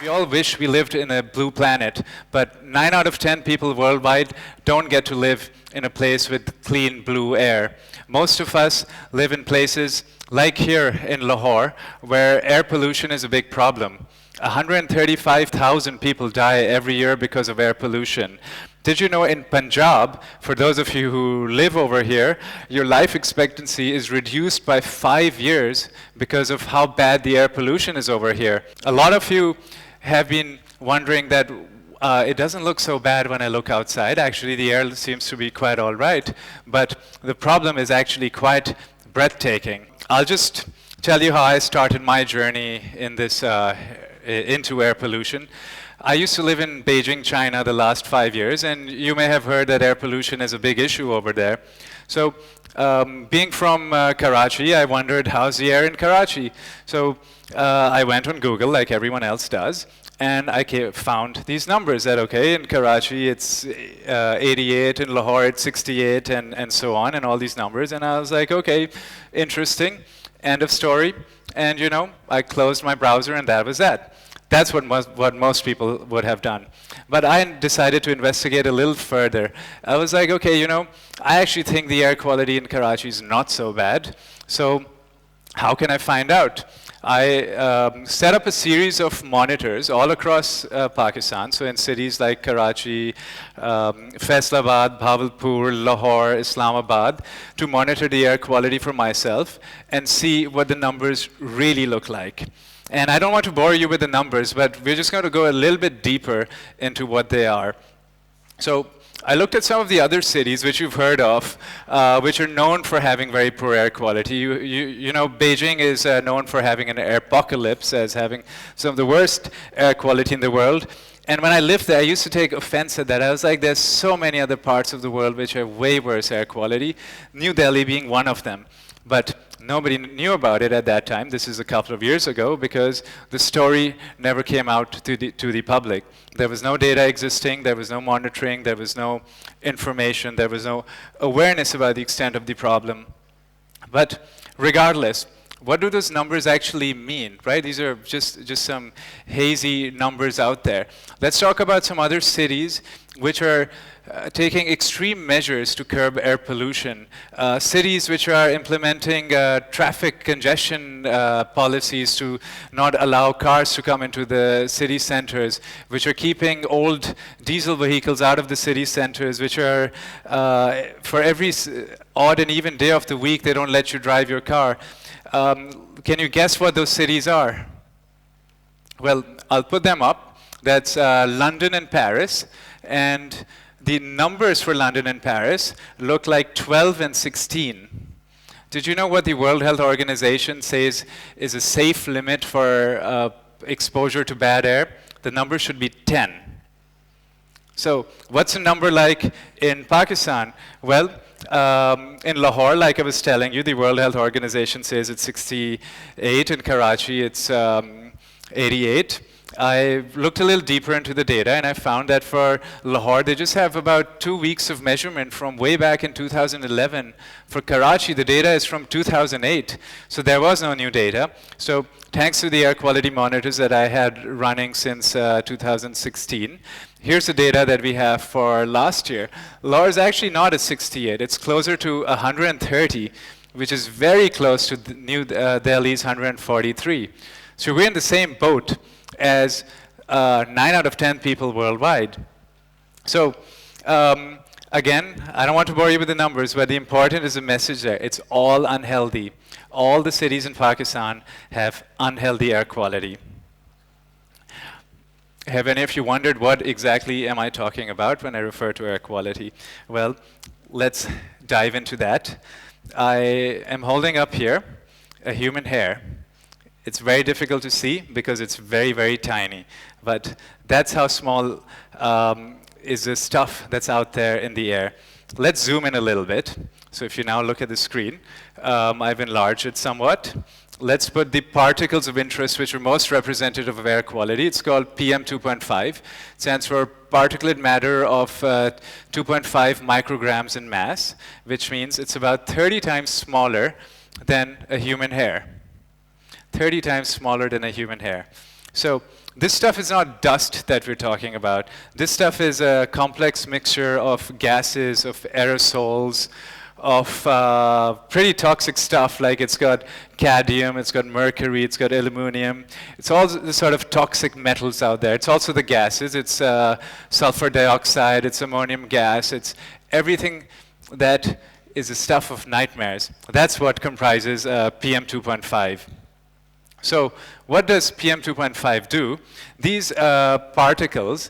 all wish we lived in a blue planet, but 9 out of 10 people worldwide don't get to live in a place with clean blue air. Most of us live in places like here in Lahore, where air pollution is a big problem. 135,000 people die every year because of air pollution. Did you know in Punjab, for those of you who live over here, your life expectancy is reduced by 5 years because of how bad the air pollution is over here? A lot of you have been wondering that it doesn't look so bad when I look outside. Actually, the air seems to be quite all right, but the problem is actually quite breathtaking. I'll just tell you how I started my journey in this into air pollution. I used to live in Beijing, China the last 5 years, and you may have heard that air pollution is a big issue over there. So being from Karachi, I wondered, how's the air in Karachi? So I went on Google, like everyone else does, and I found these numbers that, okay, in Karachi it's 88, in Lahore it's 68, and so on, and all these numbers. And I was like, okay, interesting, end of story. And you know, I closed my browser and that was that. That's what most people would have done. But I decided to investigate a little further. I was like, okay, you know, I actually think the air quality in Karachi is not so bad. So how can I find out? I set up a series of monitors all across Pakistan, so in cities like Karachi, Faisalabad, Bahawalpur, Lahore, Islamabad, to monitor the air quality for myself and see what the numbers really look like. And I don't want to bore you with the numbers, but we're just going to go a little bit deeper into what they are. So I looked at some of the other cities which you've heard of, which are known for having very poor air quality. You know, Beijing is known for having an airpocalypse, as having some of the worst air quality in the world. And when I lived there, I used to take offense at that. I was like, there's so many other parts of the world which have way worse air quality, New Delhi being one of them. But nobody knew about it at that time. This is a couple of years ago, because the story never came out to the public. There was no data existing, there was no monitoring, there was no information, there was no awareness about the extent of the problem. But regardless, what do those numbers actually mean, right? These are just some hazy numbers out there. Let's talk about some other cities which are taking extreme measures to curb air pollution. Cities which are implementing traffic congestion policies to not allow cars to come into the city centers, which are keeping old diesel vehicles out of the city centers, which are, for every odd and even day of the week, they don't let you drive your car. Can you guess what those cities are? Well, I'll put them up. That's London and Paris. And the numbers for London and Paris look like 12 and 16. Did you know what the World Health Organization says is a safe limit for exposure to bad air? The number should be 10. So what's a number like in Pakistan? Well, in Lahore, like I was telling you, the World Health Organization says it's 68. In Karachi, it's 88. I looked a little deeper into the data, and I found that for Lahore, they just have about 2 weeks of measurement from way back in 2011. For Karachi, the data is from 2008, so there was no new data. So thanks to the air quality monitors that I had running since 2016, here's the data that we have for last year. Lahore is actually not at 68. It's closer to 130, which is very close to New Delhi's 143. So we're in the same boat as 9 out of 10 people worldwide. So again, I don't want to bore you with the numbers, but the important is the message there. It's all unhealthy. All the cities in Pakistan have unhealthy air quality. Have any of you wondered what exactly am I talking about when I refer to air quality? Well, let's dive into that. I am holding up here a human hair. It's very difficult to see because it's very, very tiny. But that's how small is the stuff that's out there in the air. Let's zoom in a little bit. So if you now look at the screen, I've enlarged it somewhat. Let's put the particles of interest which are most representative of air quality. It's called PM 2.5. It stands for particulate matter of 2.5 micrograms in mass, which means it's about 30 times smaller than a human hair. 30 times smaller than a human hair. So This stuff is not dust that we're talking about. This stuff is a complex mixture of gases, of aerosols, of pretty toxic stuff, like it's got cadmium, it's got mercury, it's got aluminum. It's all the sort of toxic metals out there. It's also the gases. It's sulfur dioxide, it's ammonium gas, it's everything that is the stuff of nightmares. That's what comprises PM 2.5. So what does PM 2.5 do? These particles,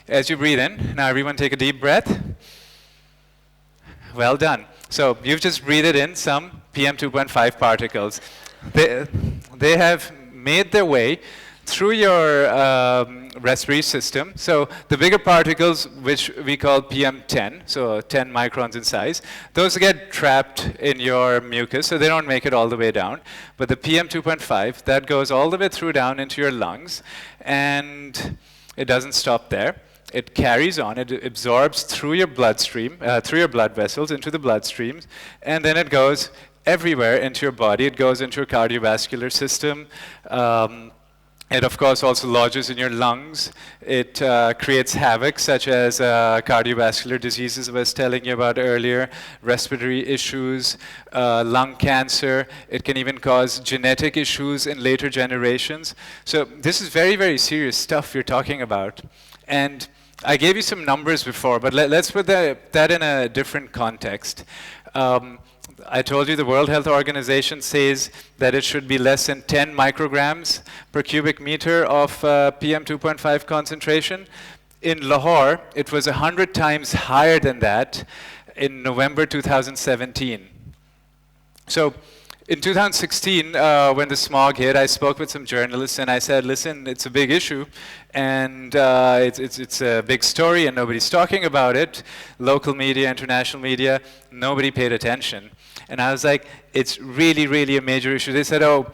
as you breathe in, now everyone take a deep breath. Well done. So you've just breathed in some PM 2.5 particles. They have made their way through your respiratory system. So the bigger particles, which we call PM10, so 10 microns in size, those get trapped in your mucus, so they don't make it all the way down. But the PM 2.5, that goes all the way through down into your lungs, and it doesn't stop there. It carries on, it absorbs through your bloodstream, through your blood vessels into the bloodstreams, and then it goes everywhere into your body. It goes into your cardiovascular system. It, of course, also lodges in your lungs. It creates havoc, such as cardiovascular diseases I was telling you about earlier, respiratory issues, lung cancer. It can even cause genetic issues in later generations. So this is very, very serious stuff you're talking about. And I gave you some numbers before, but let's put that in a different context. I told you the World Health Organization says that it should be less than 10 micrograms per cubic meter of PM 2.5 concentration. In Lahore, it was 100 times higher than that in November 2017. So in 2016, when the smog hit, I spoke with some journalists and I said, listen, it's a big issue and it's a big story and nobody's talking about it. Local media, international media, nobody paid attention. And I was like, it's really, really a major issue. They said, oh,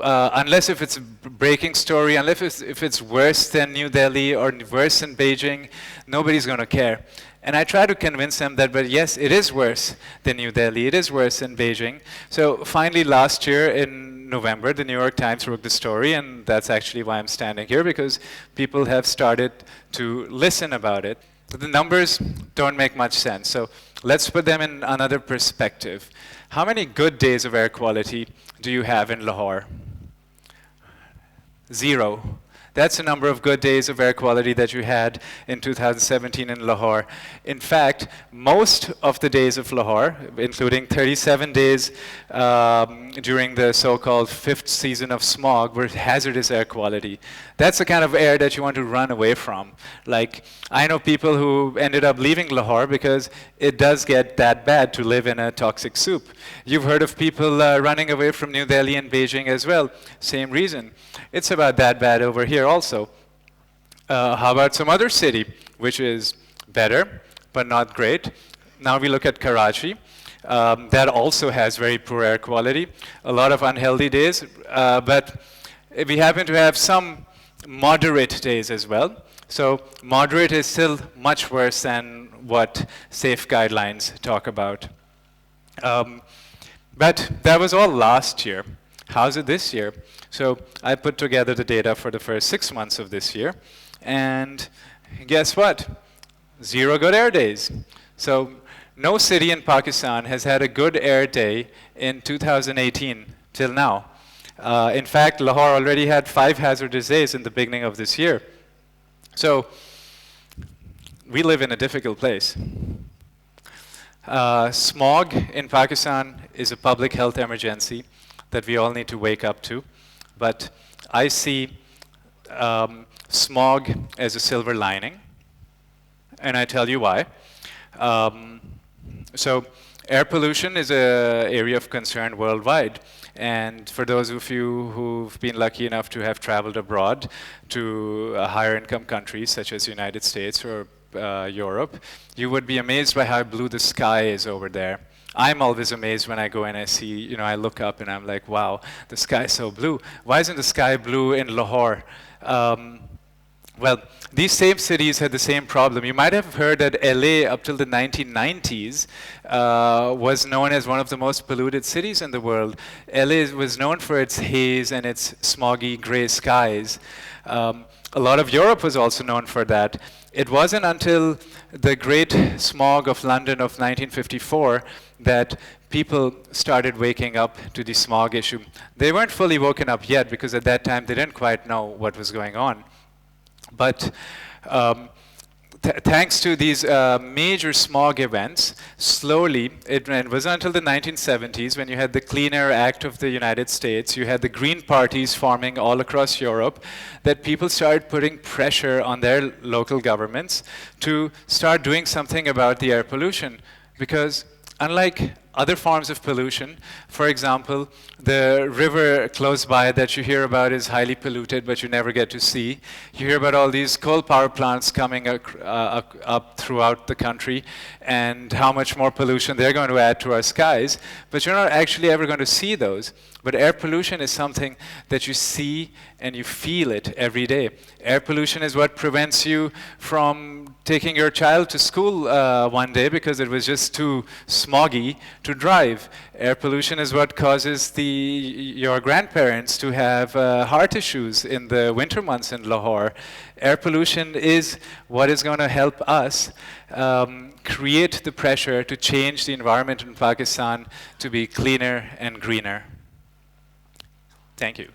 unless if it's a breaking story, unless if it's worse than New Delhi or worse than Beijing, nobody's going to care. And I try to convince them that, but yes, it is worse than New Delhi. It is worse than Beijing. So finally, last year in November, the New York Times broke the story, and that's actually why I'm standing here, because people have started to listen about it. But the numbers don't make much sense. So let's put them in another perspective. How many good days of air quality do you have in Lahore? 0. That's the number of good days of air quality that you had in 2017 in Lahore. In fact, most of the days of Lahore, including 37 days during the so-called 5th season of smog, were hazardous air quality. That's the kind of air that you want to run away from. Like, I know people who ended up leaving Lahore because it does get that bad to live in a toxic soup. You've heard of people running away from New Delhi and Beijing as well. Same reason. It's about that bad over here also. How about some other city, which is better, but not great? Now we look at Karachi. That also has very poor air quality. A lot of unhealthy days, but we happen to have some moderate days as well. So moderate is still much worse than what safe guidelines talk about. But that was all last year. How's it this year? So I put together the data for the first 6 months of this year, and guess what? 0 good air days. So no city in Pakistan has had a good air day in 2018 till now. In fact, Lahore already had 5 hazardous days in the beginning of this year. So we live in a difficult place. Smog in Pakistan is a public health emergency that we all need to wake up to. But I see smog as a silver lining, and I tell you why. So air pollution is an area of concern worldwide. And for those of you who've been lucky enough to have traveled abroad to higher income countries such as the United States or Europe, you would be amazed by how blue the sky is over there. I'm always amazed when I go and I see, I look up and I'm like, wow, the sky's so blue. Why isn't the sky blue in Lahore? Well, these same cities had the same problem. You might have heard that LA, up till the 1990s, was known as one of the most polluted cities in the world. LA was known for its haze and its smoggy gray skies. A lot of Europe was also known for that. It wasn't until the great smog of London of 1954 that people started waking up to the smog issue. They weren't fully woken up yet, because at that time they didn't quite know what was going on. But thanks to these major smog events, slowly, it wasn't until the 1970s when you had the Clean Air Act of the United States, you had the green parties forming all across Europe, that people started putting pressure on their local governments to start doing something about the air pollution. Because unlike other forms of pollution, for example, the river close by that you hear about is highly polluted, but you never get to see. You hear about all these coal power plants coming up throughout the country and how much more pollution they're going to add to our skies, but you're not actually ever going to see those. But air pollution is something that you see and you feel it every day. Air pollution is what prevents you from taking your child to school one day because it was just too smoggy to drive. Air pollution is what causes your grandparents to have heart issues in the winter months in Lahore. Air pollution is what is going to help us create the pressure to change the environment in Pakistan to be cleaner and greener. Thank you.